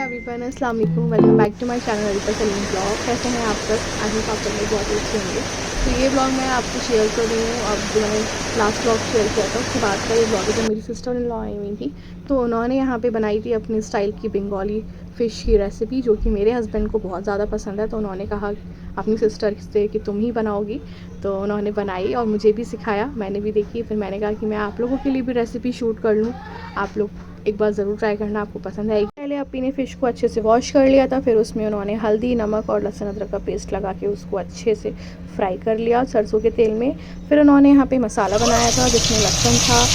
Everyone, अस्सलाम वालेकुम। Welcome back to my channel Arifa Salim blog. कैसे हैं आप सब? आज आप सब लोग बहुत अच्छे होंगे। तो ये ब्लॉग मैं आपको शेयर कर रही हूँ। अब जो मैंने लास्ट ब्लॉग शेयर किया था उसके बाद का ये ब्लॉग है। जब मेरी सिस्टर इन लॉ आई हुई थी तो उन्होंने यहाँ पे बनाई थी अपनी स्टाइल की बंगाली फ़िश की रेसिपी, जो कि मेरे हस्बैंड को बहुत ज़्यादा पसंद है। तो उन्होंने कहा अपनी सिस्टर से कि तुम ही बनाओगी। तो उन्होंने बनाई और मुझे भी सिखाया, मैंने भी देखी। फिर मैंने कहा कि मैं आप लोगों के लिए भी रेसिपी शूट कर लूँ, आप लोग एक बार ज़रूर ट्राई करना, आपको पसंद आएगी। पहले अपी ने फ़िश को अच्छे से वॉश कर लिया था, फिर उसमें उन्होंने हल्दी, नमक और लहसुन अदरक का पेस्ट लगा के उसको अच्छे से फ्राई कर लिया सरसों के तेल में। फिर उन्होंने यहाँ पे मसाला बनाया था जिसमें लहसुन था,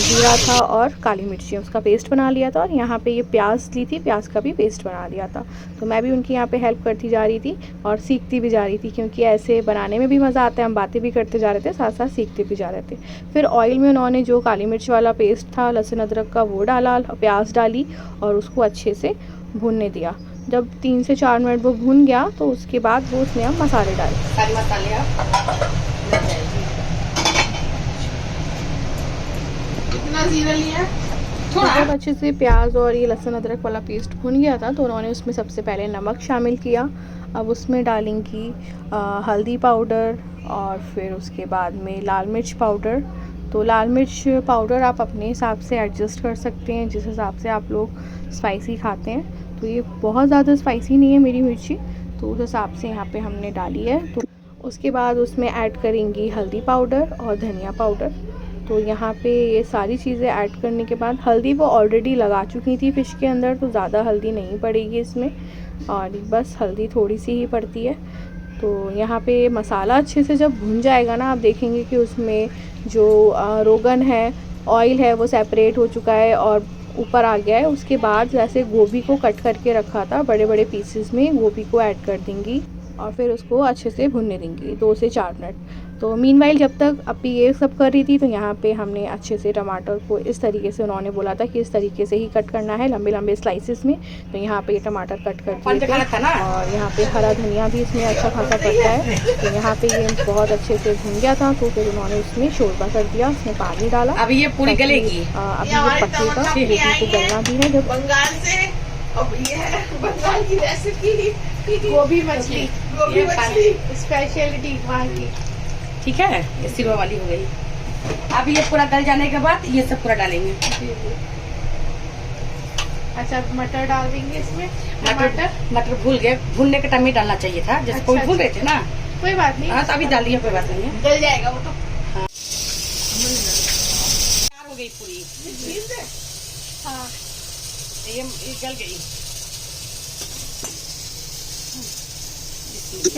जीरा था और काली मिर्ची, उसका पेस्ट बना लिया था। और यहाँ पे ये प्याज ली थी, प्याज का भी पेस्ट बना लिया था। तो मैं भी उनकी यहाँ पे हेल्प करती जा रही थी और सीखती भी जा रही थी, क्योंकि ऐसे बनाने में भी मज़ा आता है। हम बातें भी करते जा रहे थे, साथ साथ सीखते भी जा रहे थे। फिर ऑयल में उन्होंने जो काली मिर्च वाला पेस्ट था, लहसुन अदरक का, वो डाला, प्याज डाली और उसको अच्छे से भूनने दिया। जब 3 से 4 मिनट वो भून गया तो उसके बाद वो उसमें हम मसाले डाले। सारे मसाले कितना जीरा लिया थोड़ा। जब अच्छे से प्याज और ये लहसुन अदरक वाला पेस्ट भुन गया था तो उन्होंने उसमें सबसे पहले नमक शामिल किया। अब उसमें डालेंगी हल्दी पाउडर और फिर उसके बाद में लाल मिर्च पाउडर। तो लाल मिर्च पाउडर आप अपने हिसाब से एडजस्ट कर सकते हैं, जिस हिसाब से आप लोग स्पाइसी खाते हैं। तो ये बहुत ज़्यादा स्पाइसी नहीं है मेरी मिर्ची, तो उस हिसाब से यहाँ पे हमने डाली है। तो उसके बाद उसमें ऐड करेंगी हल्दी पाउडर और धनिया पाउडर। तो यहाँ पे ये सारी चीज़ें ऐड करने के बाद, हल्दी वो ऑलरेडी लगा चुकी थी फ़िश के अंदर, तो ज़्यादा हल्दी नहीं पड़ेगी इसमें, और बस हल्दी थोड़ी सी ही पड़ती है। तो यहाँ पे मसाला अच्छे से जब भुन जाएगा ना, आप देखेंगे कि उसमें जो रोगन है, ऑयल है, वो सेपरेट हो चुका है और ऊपर आ गया है। उसके बाद जैसे गोभी को कट करके रखा था बड़े बड़े पीसेस में, गोभी को ऐड कर देंगी और फिर उसको अच्छे से भुनने देंगी 2 से 4 मिनट। तो मीनवाइल जब तक अपी ये सब कर रही थी तो यहाँ पे हमने अच्छे से टमाटर को इस तरीके से, उन्होंने बोला था कि इस तरीके से ही कट करना है, लंबे लंबे स्लाइसेस में। तो यहाँ पे ये टमाटर कट कर दिए थे और यहाँ पे हरा धनिया भी इसमें अच्छा खासा पड़ता है। तो यहाँ पे ये बहुत अच्छे से भुन गया था। तो फिर उन्होंने उसमें शोरबा कर दिया, उसमें पानी डाला। अब ये पूरी गलेगी, अभी ये पकेगा, गोभी को गलना भी है। जब बंगाल से अब ये है बंगाल की रेसिपी गोभी मछली स्पेशलिटी वहाँ की। ठीक है, ये सिरवा वाली हो गई। अब ये पूरा गल जाने के बाद ये सब पूरा डालेंगे। अच्छा, मटर डाल देंगे इसमें। मटर भूल गए, भूनने के टाइम में डालना चाहिए था, जैसे कोई भूल रहे थे ना। कोई बात नहीं, हाँ तो अभी डाल दिया, कोई बात नहीं है, गल जाएगा वो तो। हाँ तैयार हो गई पूरी। हाँ ये गल गई।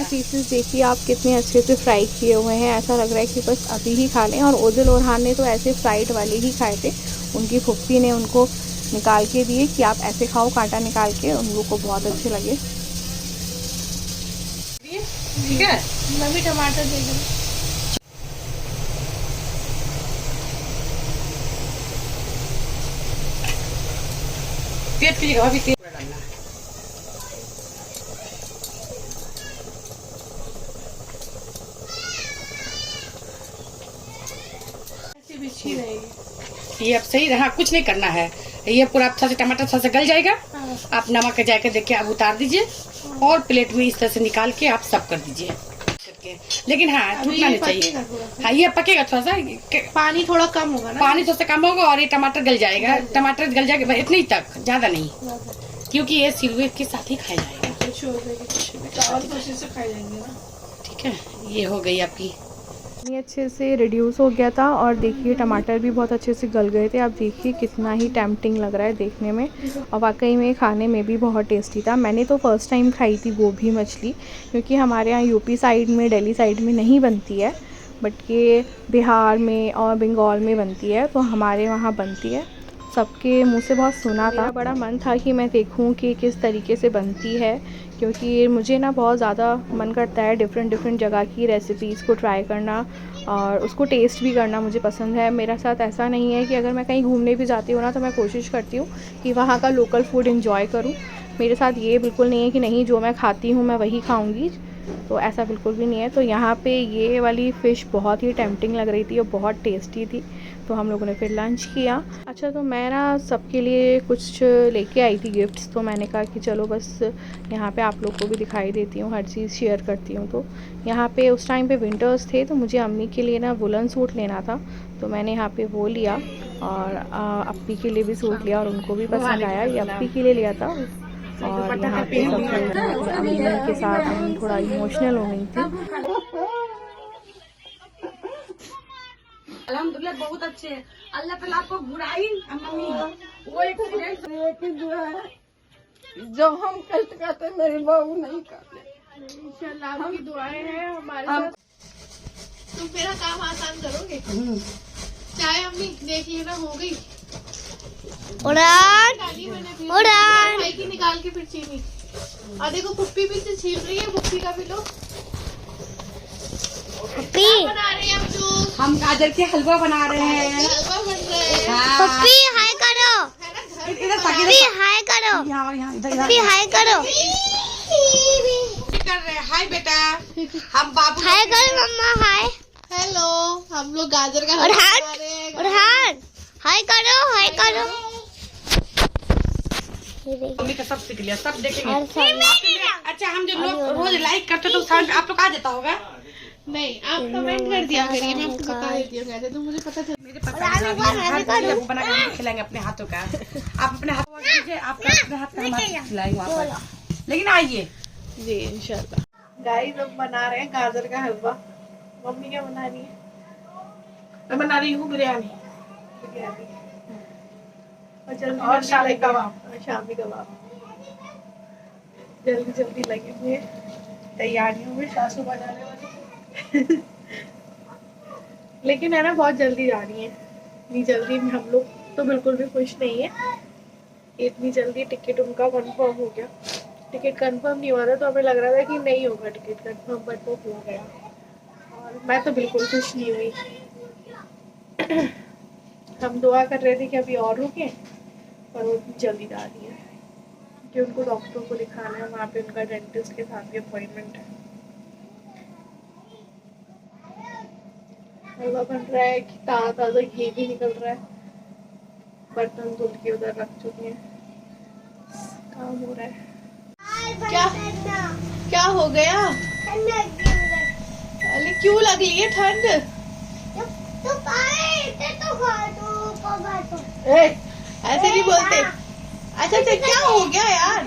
पीसेस देखिए आप कितने अच्छे से फ्राई किए हुए हैं, ऐसा लग रहा है कि बस अभी ही खा लें। और ओदिल और ने तो ऐसे फ्राइड वाले ही खाए थे, उनकी फुफ्फी ने उनको निकाल के दिए कि आप ऐसे खाओ कांटा निकाल के, उन लोगों को बहुत अच्छे लगे। ठीक है, मैं भी टमाटर दे दूँ। तेज की जगह भी तेज डालना है। बिछी रहेगी ये अब सही रहा, कुछ नहीं करना है। ये पूरा अच्छा से टमाटर अच्छा से गल जाएगा। हाँ। आप नमक के जाके देख के आप उतार दीजिए और प्लेट में इस तरह से निकाल के आप सर्व कर दीजिए। लेकिन हाँ, टूटना नहीं चाहिए। हाँ ये पकेगा थोड़ा सा, पानी थोड़ा कम होगा ना, पानी थोड़ा सा कम होगा और ये टमाटर गल जाएगा। टमाटर गल जाएगा इतने ही तक, ज्यादा नहीं, क्योंकि ये सिरवे के साथ ही खाया जाएगा। ठीक है, ये हो गई आपकी। पानी अच्छे से रिड्यूस हो गया था और देखिए टमाटर भी बहुत अच्छे से गल गए थे। आप देखिए कितना ही टेम्पटिंग लग रहा है देखने में, और वाकई में खाने में भी बहुत टेस्टी था। मैंने तो फर्स्ट टाइम खाई थी गोभी मछली, क्योंकि हमारे यहाँ यूपी साइड में, दिल्ली साइड में नहीं बनती है, बट ये बिहार में और बंगाल में बनती है, तो हमारे वहाँ बनती है। सबके मुंह से बहुत सुना था, बड़ा मन था कि मैं देखूं कि किस तरीके से बनती है, क्योंकि मुझे ना बहुत ज़्यादा मन करता है डिफ़रेंट जगह की रेसिपीज़ को ट्राई करना और उसको टेस्ट भी करना मुझे पसंद है। मेरा साथ ऐसा नहीं है कि अगर मैं कहीं घूमने भी जाती हूँ ना, तो मैं कोशिश करती हूँ कि वहाँ का लोकल फूड एंजॉय करूँ। मेरे साथ ये बिल्कुल नहीं है कि नहीं जो मैं खाती हूँ मैं वही खाऊँगी, तो ऐसा बिल्कुल भी नहीं है। तो यहाँ पे ये वाली फ़िश बहुत ही टेम्पटिंग लग रही थी और बहुत टेस्टी थी। तो हम लोगों ने फिर लंच किया। अच्छा, तो मैं ना सबके लिए कुछ लेके आई थी गिफ्ट्स, तो मैंने कहा कि चलो बस यहाँ पे आप लोग को भी दिखाई देती हूँ, हर चीज़ शेयर करती हूँ। तो यहाँ पे उस टाइम पे विंटर्स थे, तो मुझे अम्मी के लिए ना वुलन सूट लेना था, तो मैंने यहाँ पे वो लिया और अप्पी के लिए भी सूट लिया और उनको भी पसंद आया। ये अप्पी के लिए लिया था और यहाँ पे सब लोग अम्मी के साथ अम्मी थोड़ा इमोशनल हो गई थी। अल्हम्दुलिल्लाह बहुत अच्छे हैं। अल्लाह ताला आपको बुराई मम्मी वो एक्सीडेंट जो हम कष्ट करते मेरी बहू नहीं करते। इंशाल्लाह आपकी दुआएं हैं हमारे साथ। तुम मेरा काम आसान करोगे। चाय अम्मी देख लेना हो गई। उड़ान भाई की निकाल के फिर चीनी। और देखो पुप्पी भी से छील रही है, पुप्पी का भी लो। बना रहे हैं हम गाजर के हलवा बना रहे हैं। हलवा बन रहा है। पप्पी हाय करो, पप्पी हाय करो, पप्पी हाय करो, कर रहे हैं। हाय बेटा, हम बाबू हाय करो मम्मा हाय। हेलो, हम लोग गाजर का और हलवा हाथ बना रहे हैं। और हाथ हाय करो, हाय करो। मम्मी का सब सीख लिया, सब देखेंगे। और सब अच्छा, हम जो लोग रोज लाइक करते तो साउंड आप लोग आ जाता होगा। नहीं, आप कमेंट कर दिया करिए, मैं आपको बता देती हूँ कैसे, तो मुझे पता चल। मेरे पता है वो बना के खिलाएंगे अपने हाथों का। आप अपने हाथ दीजिए, आपका अपने हाथ का हम खिलाएंगे वहाँ पर। लेकिन आइए जी इंशाल्लाह। गाइस हम बना रहे हैं गाजर का हलवा। मम्मी क्या बना रही है? मैं बना रही हूँ बिरयानी और जल्दी और शामी कबाब। शामी कबाब जल्दी जल्दी लगे हुए तैयारियों में। सासू बनाने वाली लेकिन है ना, बहुत जल्दी जा रही है। इतनी जल्दी में हम लोग तो बिल्कुल भी खुश नहीं है। इतनी जल्दी टिकट उनका कंफर्म हो गया। टिकट कंफर्म नहीं हुआ था तो हमें लग रहा था कि नहीं होगा टिकट कंफर्म, बट वो हो गया और मैं तो बिल्कुल खुश नहीं हुई। हम दुआ कर रहे थे कि अभी और रुके, पर वो इतनी जल्दी जा रही है कि उनको डॉक्टर को दिखाना है, वहाँ पे उनका डेंटिस्ट के साथ भी अपॉइंटमेंट है। हलवा बन रहा है कि ताज़ा ताज़ा घी भी निकल रहा है। बर्तन धुल के उधर रख चुके हैं, काम हो रहा है। क्या क्या हो गया? अरे क्यों लग रही है ठंड? ऐसे नहीं बोलते। अच्छा अच्छा, क्या हो गया यार?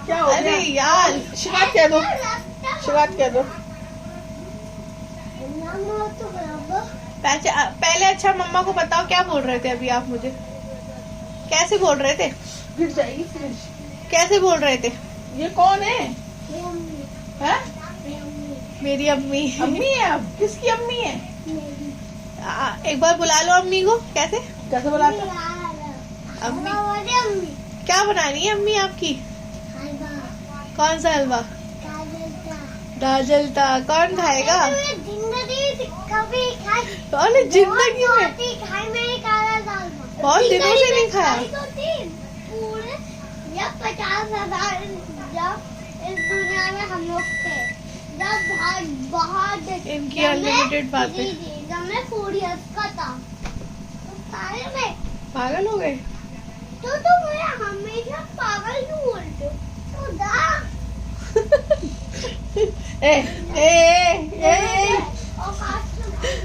क्या हो अरे गया? यार, शुरुआत कह दो, शुरुआत कह दो। पहले अच्छा मम्मा को बताओ क्या बोल रहे थे अभी आप मुझे? कैसे बोल रहे थे? गिर जाएगी फ्रिज। कैसे बोल रहे थे? ये कौन है? हैं? मेरी अम्मी। अम्मी है? अब किसकी अम्मी है? एक बार बुला लो अम्मी को। कैसे कैसे बुलाता? अम्मी क्या बना रही है अम्मी आपकी? कौन सा हलवा? गाजर का। कौन खाएगा? कौन है जिंदगी में? बहुत दिनों से नहीं खाया। 50,000 जब इस दुनिया में हम लोग थे, जब बहुत इनकी अनलिमिटेड बातें। जब मैं 4 years का था, तो सारे में पागल हो गए। तो मुझे हमेशा पागल क्यों बोलते हो? तो दा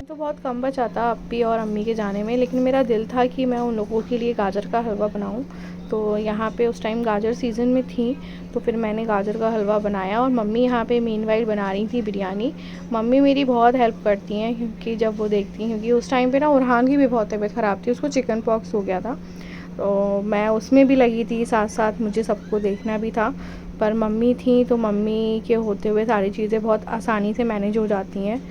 तो बहुत कम बचा था अप्पी और अम्मी के जाने में, लेकिन मेरा दिल था कि मैं उन लोगों के लिए गाजर का हलवा बनाऊं। तो यहाँ पे उस टाइम गाजर सीज़न में थी, तो फिर मैंने गाजर का हलवा बनाया और मम्मी यहाँ पे मीनवाइल बना रही थी बिरयानी। मम्मी मेरी बहुत हेल्प करती हैं, क्योंकि जब वो देखती हैं, क्योंकि उस टाइम पे ना उरहान की भी बहुत तबीयत ख़राब थी, उसको चिकन पॉक्स हो गया था, तो मैं उसमें भी लगी थी, साथ साथ मुझे सबको देखना भी था। पर मम्मी थी, तो मम्मी के होते हुए सारी चीज़ें बहुत आसानी से मैनेज हो जाती हैं।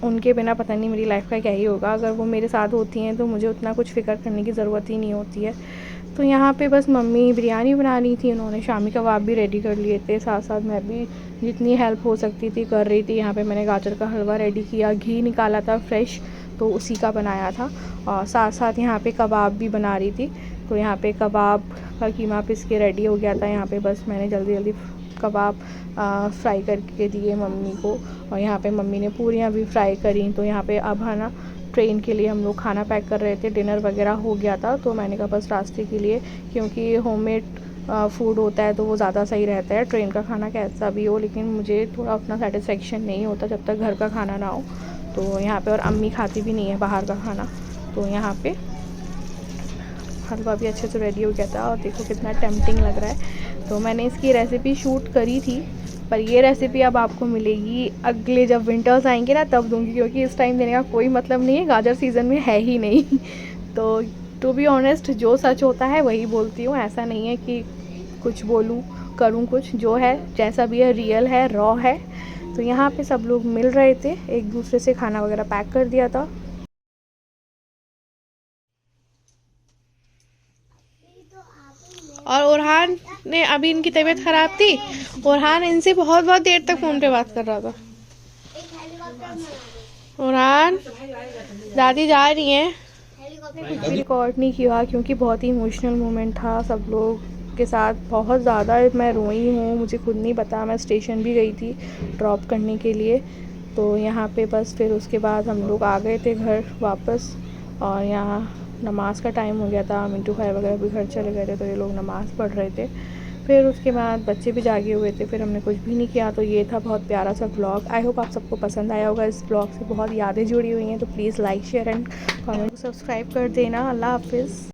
उनके बिना पता नहीं मेरी लाइफ का क्या ही होगा। अगर वो मेरे साथ होती हैं तो मुझे उतना कुछ फ़िक्र करने की ज़रूरत ही नहीं होती है। तो यहाँ पे बस मम्मी बिरयानी बना रही थी, उन्होंने शामी कबाब भी रेडी कर लिए थे, साथ साथ मैं भी जितनी हेल्प हो सकती थी कर रही थी। यहाँ पे मैंने गाजर का हलवा रेडी किया, घी निकाला था फ्रेश, तो उसी का बनाया था, और साथ साथ यहाँ पे कबाब भी बना रही थी। तो यहाँ पे कबाब का कीमा पिस के रेडी हो गया था। यहाँ पे बस मैंने जल्दी जल्दी कबाब फ्राई करके दिए मम्मी को, और यहाँ पे मम्मी ने पूरियाँ भी फ्राई करी। तो यहाँ पे अब है ना ट्रेन के लिए हम लोग खाना पैक कर रहे थे, डिनर वगैरह हो गया था, तो मैंने कहा बस रास्ते के लिए, क्योंकि होममेड फूड होता है तो वो ज़्यादा सही रहता है, ट्रेन का खाना कैसा भी हो, लेकिन मुझे थोड़ा अपना सेटिस्फेक्शन नहीं होता जब तक घर का खाना ना हो। तो यहाँ पे और अम्मी खाती भी नहीं है बाहर का खाना, तो यहाँ पे हलवा भी अच्छे से रेडी हो गया था और देखो कितना टेम्पटिंग लग रहा है। तो मैंने इसकी रेसिपी शूट करी थी, पर ये रेसिपी अब आपको मिलेगी अगले जब विंटर्स आएंगे ना तब दूंगी, क्योंकि इस टाइम देने का कोई मतलब नहीं है, गाजर सीज़न में है ही नहीं। तो टू बी ऑनेस्ट जो सच होता है वही बोलती हूँ, ऐसा नहीं है कि कुछ बोलूँ करूँ कुछ, जो है जैसा भी है रियल है, रॉ है। तो यहाँ पे सब लोग मिल रहे थे, एक दूसरे से खाना वगैरह पैक कर दिया था। और ओरहान ने, अभी इनकी तबीयत ख़राब थी, ओरहान इनसे बहुत देर तक फ़ोन पे बात कर रहा था। ओरहान दादी जा रही हैं। कुछ भी रिकॉर्ड नहीं किया क्योंकि बहुत ही इमोशनल मोमेंट था सब लोग के साथ, बहुत ज़्यादा मैं रोई हूँ, मुझे खुद नहीं पता। मैं स्टेशन भी गई थी ड्रॉप करने के लिए, तो यहाँ पे बस फिर उसके बाद हम लोग आ गए थे घर वापस, और यहाँ नमाज़ का टाइम हो गया था, मिंटू भाई वगैरह भी घर चले गए थे, तो ये लोग नमाज़ पढ़ रहे थे। फिर उसके बाद बच्चे भी जागे हुए थे, फिर हमने कुछ भी नहीं किया। तो ये था बहुत प्यारा सा व्लॉग। आई होप आप सबको पसंद आया होगा। इस व्लॉग से बहुत यादें जुड़ी हुई हैं, तो please like share and comment, subscribe कर देना। अल्लाह हाफिज़।